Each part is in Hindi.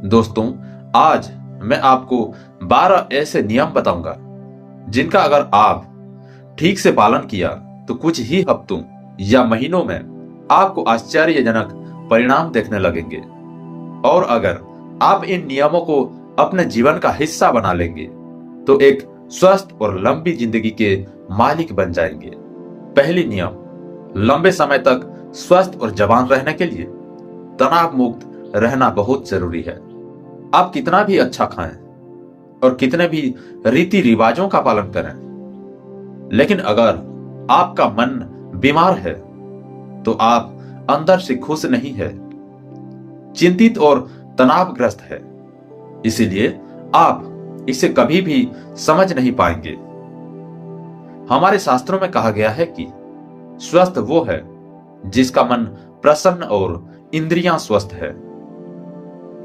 दोस्तों, आज मैं आपको 12 ऐसे नियम बताऊंगा जिनका अगर आप ठीक से पालन किया तो कुछ ही हफ्तों या महीनों में आपको आश्चर्यजनक परिणाम देखने लगेंगे। और अगर आप इन नियमों को अपने जीवन का हिस्सा बना लेंगे तो एक स्वस्थ और लंबी जिंदगी के मालिक बन जाएंगे। पहली नियम, लंबे समय तक स्वस्थ और जवान रहने के लिए तनाव मुक्त रहना बहुत जरूरी है। आप कितना भी अच्छा खाएं और कितने भी रीति रिवाजों का पालन करें, लेकिन अगर आपका मन बीमार है तो आप अंदर से खुश नहीं है, चिंतित और तनावग्रस्त है। इसीलिए आप इसे कभी भी समझ नहीं पाएंगे। हमारे शास्त्रों में कहा गया है कि स्वस्थ वो है जिसका मन प्रसन्न और इंद्रियां स्वस्थ है।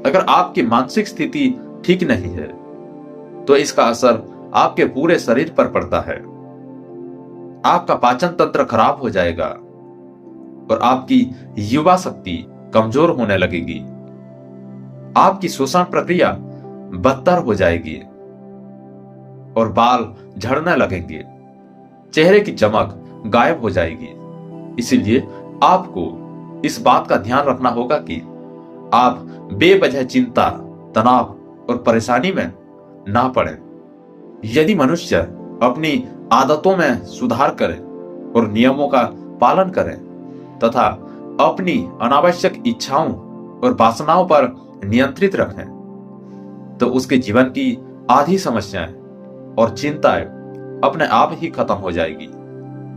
अगर आपकी मानसिक स्थिति ठीक नहीं है तो इसका असर आपके पूरे शरीर पर पड़ता है। आपका पाचन तंत्र खराब हो जाएगा और आपकी युवा शक्ति कमजोर होने लगेगी। आपकी श्वसन प्रक्रिया बदतर हो जाएगी और बाल झड़ने लगेंगे। चेहरे की चमक गायब हो जाएगी। इसीलिए आपको इस बात का ध्यान रखना होगा कि आप बेवजह चिंता, तनाव और परेशानी में ना पड़े। यदि मनुष्य अपनी आदतों में सुधार करे और नियमों का पालन करे तथा अपनी अनावश्यक इच्छाओं और वासनाओं पर नियंत्रित रखें तो उसके जीवन की आधी समस्याएं और चिंताएं अपने आप ही खत्म हो जाएगी।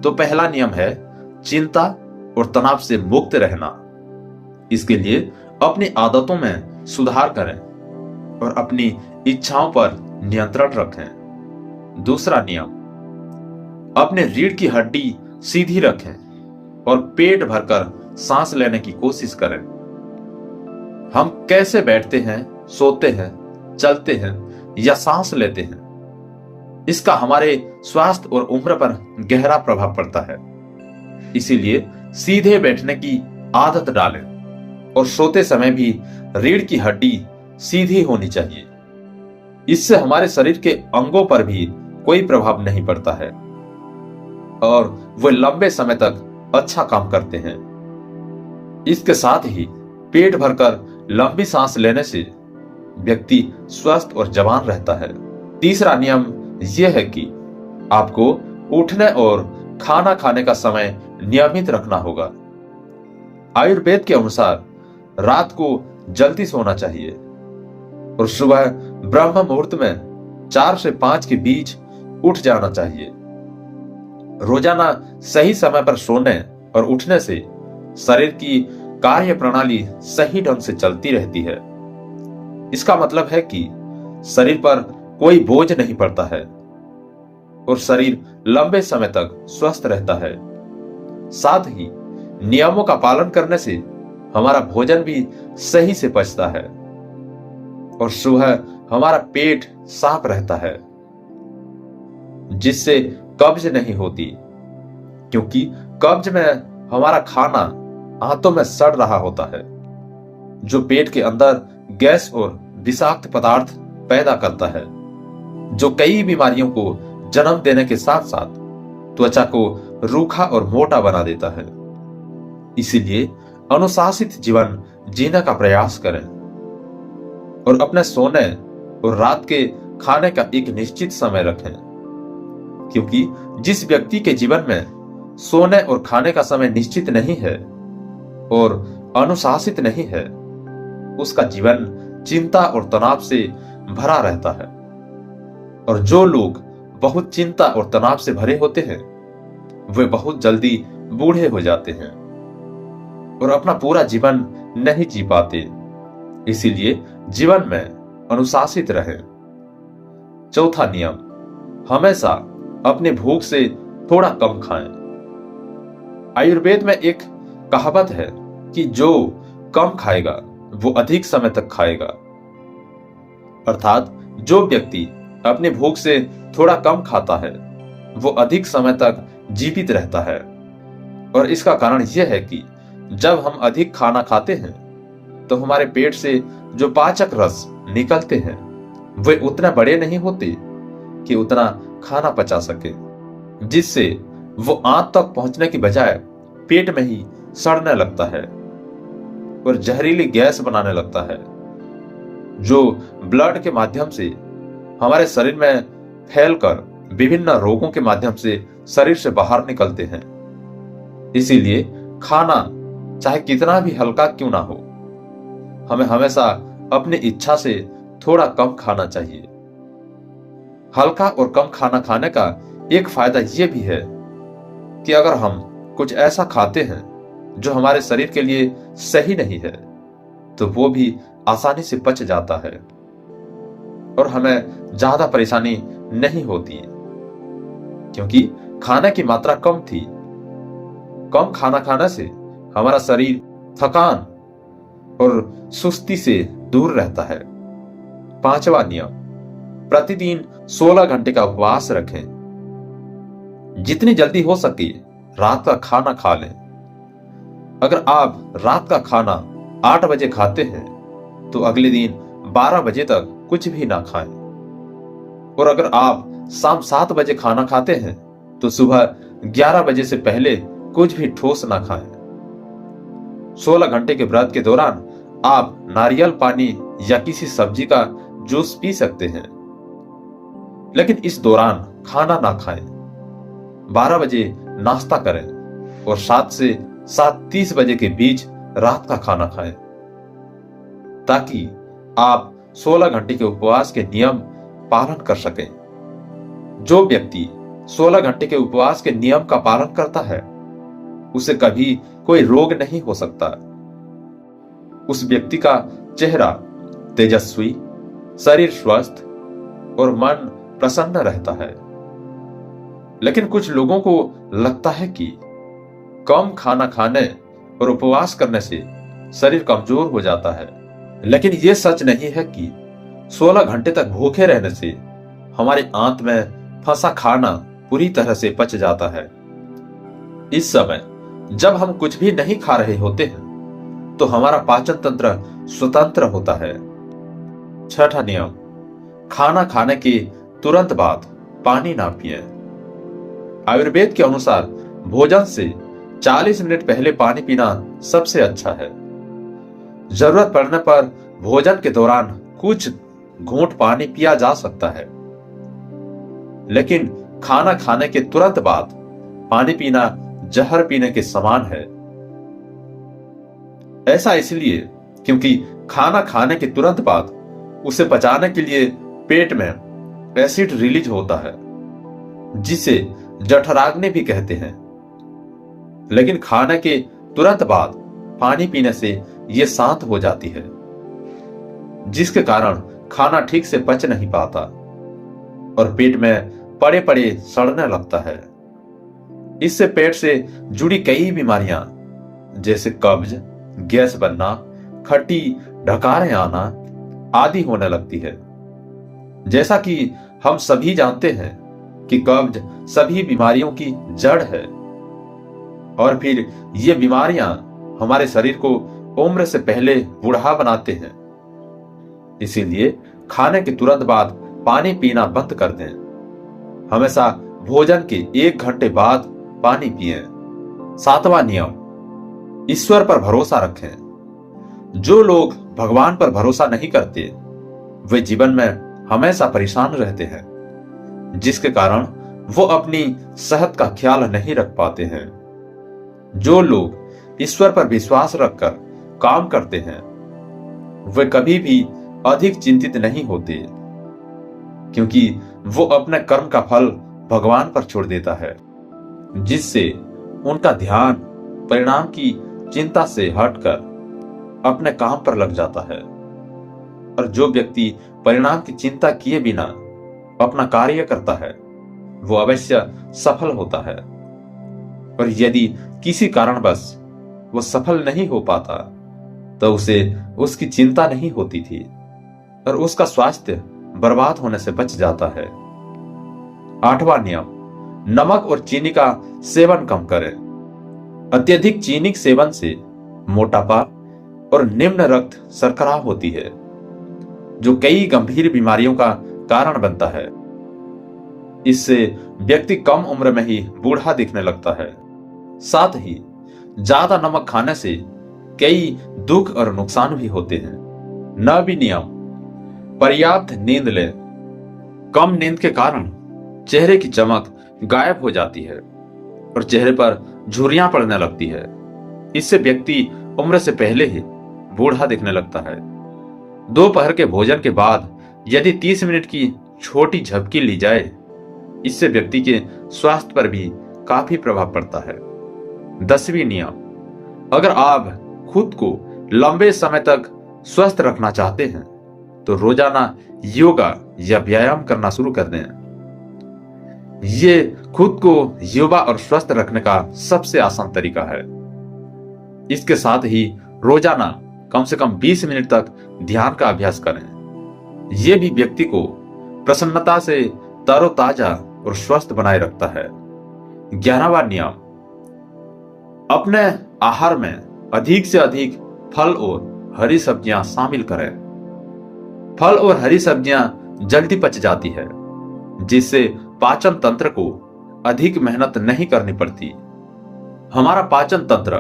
तो पहला नियम है चिंता और तनाव से मुक्त रहना। इसके लिए अपनी आदतों में सुधार करें और अपनी इच्छाओं पर नियंत्रण रखें। दूसरा नियम, अपने रीढ़ की हड्डी सीधी रखें और पेट भरकर सांस लेने की कोशिश करें। हम कैसे बैठते हैं, सोते हैं, चलते हैं या सांस लेते हैं, इसका हमारे स्वास्थ्य और उम्र पर गहरा प्रभाव पड़ता है। इसीलिए सीधे बैठने की आदत डालें और सोते समय भी रीढ़ की हड्डी सीधी होनी चाहिए। इससे हमारे शरीर के अंगों पर भी कोई प्रभाव नहीं पड़ता है और वे लंबे समय तक अच्छा काम करते हैं। इसके साथ ही पेट भरकर लंबी सांस लेने से व्यक्ति स्वस्थ और जवान रहता है। तीसरा नियम यह है कि आपको उठने और खाना खाने का समय नियमित रखना होगा। आयुर्वेद के अनुसार रात को जल्दी सोना चाहिए और सुबह ब्रह्म मुहूर्त में 4 से 5 के बीच उठ जाना चाहिए। रोजाना सही समय पर सोने और उठने से शरीर की कार्य प्रणाली सही ढंग से चलती रहती है। इसका मतलब है कि शरीर पर कोई बोझ नहीं पड़ता है और शरीर लंबे समय तक स्वस्थ रहता है। साथ ही नियमों का पालन करने से हमारा भोजन भी सही से पचता है और सुबह हमारा पेट साफ रहता है, जिससे कब्ज नहीं होती, क्योंकि कब्ज में हमारा खाना आंतों में सड़ रहा होता है, जो पेट के अंदर गैस और विषाक्त पदार्थ पैदा करता है, जो कई बीमारियों को जन्म देने के साथ साथ त्वचा को रूखा और मोटा बना देता है। इसीलिए अनुशासित जीवन जीने का प्रयास करें और अपने सोने और रात के खाने का एक निश्चित समय रखें, क्योंकि जिस व्यक्ति के जीवन में सोने और खाने का समय निश्चित नहीं है और अनुशासित नहीं है, उसका जीवन चिंता और तनाव से भरा रहता है। और जो लोग बहुत चिंता और तनाव से भरे होते हैं वे बहुत जल्दी बूढ़े हो जाते हैं और अपना पूरा जीवन नहीं जी पाते। इसीलिए जीवन में अनुशासित रहें। चौथा नियम, हमेशा अपनी भूख से थोड़ा कम खाएं। आयुर्वेद में एक कहावत है कि जो कम खाएगा वो अधिक समय तक खाएगा। अर्थात जो व्यक्ति अपनी भूख से थोड़ा कम खाता है वो अधिक समय तक जीवित रहता है। और इसका कारण यह है कि जब हम अधिक खाना खाते हैं तो हमारे पेट से जो पाचक रस निकलते हैं वे उतने बड़े नहीं होते कि उतना खाना पचा सके, जिससे वो आंत तक पहुंचने की बजाय पेट में ही सड़ने लगता है और जहरीली गैस बनाने लगता है, जो ब्लड के माध्यम से हमारे शरीर में फैलकर विभिन्न रोगों के माध्यम से शरीर से बाहर निकलते हैं। इसीलिए खाना चाहे कितना भी हल्का क्यों ना हो, हमें हमेशा अपनी इच्छा से थोड़ा कम खाना चाहिए। हल्का और कम खाना खाने का एक फायदा यह भी है कि अगर हम कुछ ऐसा खाते हैं जो हमारे शरीर के लिए सही नहीं है, तो वो भी आसानी से पच जाता है और हमें ज्यादा परेशानी नहीं होती, क्योंकि खाने की मात्रा कम थी। कम खाना खाने से हमारा शरीर थकान और सुस्ती से दूर रहता है। 5वां नियम, प्रतिदिन 16 घंटे का उपवास रखें। जितनी जल्दी हो सके रात का खाना खा लें। अगर आप रात का खाना 8 बजे खाते हैं तो अगले दिन 12 बजे तक कुछ भी ना खाएं। और अगर आप शाम 7 बजे खाना खाते हैं तो सुबह 11 बजे से पहले कुछ भी ठोस ना खाएं। 16 घंटे के व्रत के दौरान आप नारियल पानी या किसी सब्जी का जूस पी सकते हैं, लेकिन इस दौरान खाना ना खाएं। 12 बजे नाश्ता करें और 7 से 7:30 बजे के बीच रात का खाना खाएं, ताकि आप 16 घंटे के उपवास के नियम पालन कर सकें। जो व्यक्ति 16 घंटे के उपवास के नियम का पालन करता है उसे कभी कोई रोग नहीं हो सकता। उस व्यक्ति का चेहरा तेजस्वी, शरीर स्वस्थ और मन प्रसन्न रहता है। लेकिन कुछ लोगों को लगता है कि कम खाना खाने और उपवास करने से शरीर कमजोर हो जाता है, लेकिन यह सच नहीं है कि 16 घंटे तक भूखे रहने से हमारे आंत में फंसा खाना पूरी तरह से पच जाता है। इस समय जब हम कुछ भी नहीं खा रहे होते हैं तो हमारा पाचन तंत्र स्वतंत्र होता है। 6वां नियम, खाना खाने के तुरंत बाद पानी ना पिएं। आयुर्वेद के अनुसार भोजन से 40 मिनट पहले पानी पीना सबसे अच्छा है। जरूरत पड़ने पर भोजन के दौरान कुछ घूंट पानी पिया जा सकता है, लेकिन खाना खाने के तुरंत बाद पानी पीना जहर पीने के समान है। ऐसा इसलिए क्योंकि खाना खाने के तुरंत बाद उसे पचाने के लिए पेट में एसिड रिलीज होता है, जिसे जठराग्नि भी कहते हैं। लेकिन खाने के तुरंत बाद पानी पीने से यह शांत हो जाती है, जिसके कारण खाना ठीक से पच नहीं पाता और पेट में पड़े पड़े सड़ने लगता है। इससे पेट से जुड़ी कई बीमारियां जैसे कब्ज, गैस बनना, खट्टी ढकारें आना आदि होने लगती है। जैसा कि हम सभी जानते हैं कि कब्ज सभी बीमारियों की जड़ है और फिर ये बीमारियां हमारे शरीर को उम्र से पहले बूढ़ा बनाते हैं। इसीलिए खाने के तुरंत बाद पानी पीना बंद कर दें। हमेशा भोजन के 1 घंटे बाद पानी पिएं। 7वां नियम, ईश्वर पर भरोसा रखें। जो लोग भगवान पर भरोसा नहीं करते वे जीवन में हमेशा परेशान रहते हैं, जिसके कारण वो अपनी सेहत का ख्याल नहीं रख पाते हैं। जो लोग ईश्वर पर विश्वास रखकर काम करते हैं वे कभी भी अधिक चिंतित नहीं होते, क्योंकि वो अपने कर्म का फल भगवान पर छोड़ देता है, जिससे उनका ध्यान परिणाम की चिंता से हटकर अपने काम पर लग जाता है। और जो व्यक्ति परिणाम की चिंता किए बिना अपना कार्य करता है वो अवश्य सफल होता है। और यदि किसी कारणवश वो सफल नहीं हो पाता तो उसे उसकी चिंता नहीं होती थी और उसका स्वास्थ्य बर्बाद होने से बच जाता है। 8वां नियम, नमक और चीनी का सेवन कम करें। अत्यधिक चीनी के सेवन से मोटापा और निम्न रक्त शर्करा होती है। जो कई गंभीर बीमारियों का कारण बनता है। इससे व्यक्ति कम उम्र में ही बूढ़ा दिखने लगता है। साथ ही ज्यादा नमक खाने से कई दुख और नुकसान भी होते हैं। 9वीं नियम, पर्याप्त नींद लें। कम नींद के कारण चेहरे की चमक गायब हो जाती है और चेहरे पर झुर्रियां पड़ने लगती है। इससे व्यक्ति उम्र से पहले ही बूढ़ा दिखने लगता है। दोपहर के भोजन के बाद यदि 30 मिनट की छोटी झपकी ली जाए, इससे व्यक्ति के स्वास्थ्य पर भी काफी प्रभाव पड़ता है। 10वीं नियम, अगर आप खुद को लंबे समय तक स्वस्थ रखना चाहते हैं तो रोजाना योगा या व्यायाम करना शुरू कर दें। ये खुद को युवा और स्वस्थ रखने का सबसे आसान तरीका है। इसके साथ ही रोजाना कम से कम 20 मिनट तक ध्यान का अभ्यास करें। यह भी व्यक्ति को प्रसन्नता से तरोताजा और स्वस्थ बनाए रखता है। 11वां नियम, अपने आहार में अधिक से अधिक फल और हरी सब्जियां शामिल करें। फल और हरी सब्जियां जल्दी पच जाती है, जिससे पाचन तंत्र को अधिक मेहनत नहीं करनी पड़ती। हमारा पाचन तंत्र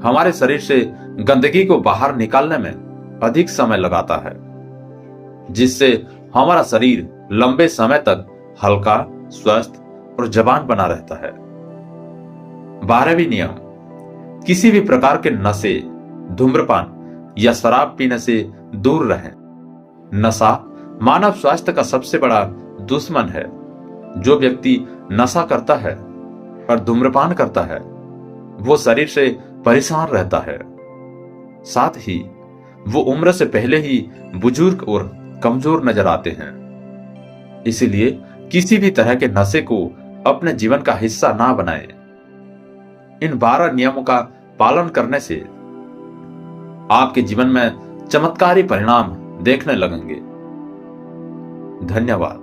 हमारे शरीर से गंदगी को बाहर निकालने में अधिक समय लगाता है, जिससे हमारा शरीर लंबे समय तक हल्का, स्वस्थ और जवान बना रहता है। 12वीं नियम, किसी भी प्रकार के नशे, धूम्रपान या शराब पीने से दूर रहें। नशा मानव स्वास्थ्य का सबसे बड़ा दुश्मन है। जो व्यक्ति नशा करता है और धूम्रपान करता है, वो शरीर से परेशान रहता है। साथ ही वो उम्र से पहले ही बुजुर्ग और कमजोर नजर आते हैं। इसीलिए किसी भी तरह के नशे को अपने जीवन का हिस्सा ना बनाएं। इन 12 नियमों का पालन करने से आपके जीवन में चमत्कारी परिणाम देखने लगेंगे। धन्यवाद।